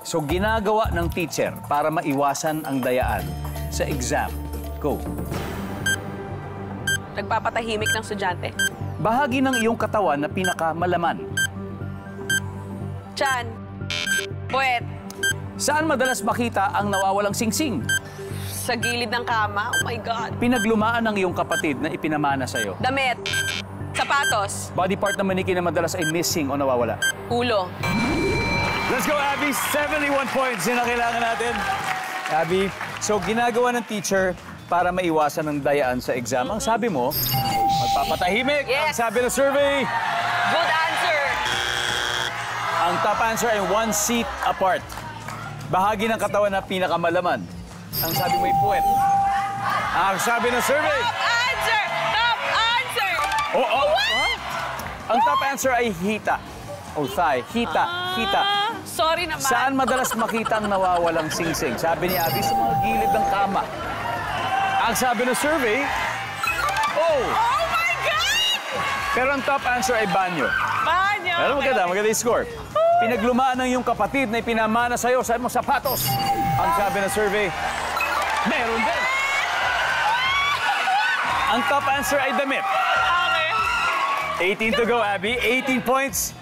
So, ginagawa ng teacher para maiwasan ang dayaan sa exam. Go. Nagpapatahimik ng estudyante. Bahagi ng iyong katawan na pinakamalaman. Chan. Puwet. Saan madalas makita ang nawawalang singsing? Sa gilid ng kama. Oh my God. Pinaglumaan ng iyong kapatid na ipinamana sa'yo. Damit. Sapatos. Body part ng maniki na madalas ay missing o nawawala. Ulo. Let's go, Abby. 71 points. Yun ang kailangan natin. Abby, so ginagawa ng teacher para maiwasan ang dayaan sa exam. Ang sabi mo, magpapatahimik. Yes. Ang sabi ng survey, Good answer. ang top answer ay 1 seat apart. Bahagi ng katawan na pinakamalaman. Ang sabi mo ay puwet. Ang sabi ng survey, Top answer. Top answer. What? Ang top answer ay hita. O thigh. Hita. Hita. Sorry naman. Saan madalas makita ang nawawalang singsing? Sabi ni Abby, sa mga gilid ng kama. Ang sabi ng survey, Oh my God! pero ang top answer ay banyo. Banyo. Pero maganda yung score. Pinaglumaan ng iyong kapatid na ipinamana sa'yo, sabi mo, sapatos. Ang sabi ng survey, meron din. Ang top answer ay damit. Okay. 18 to go, Abby. 18 points.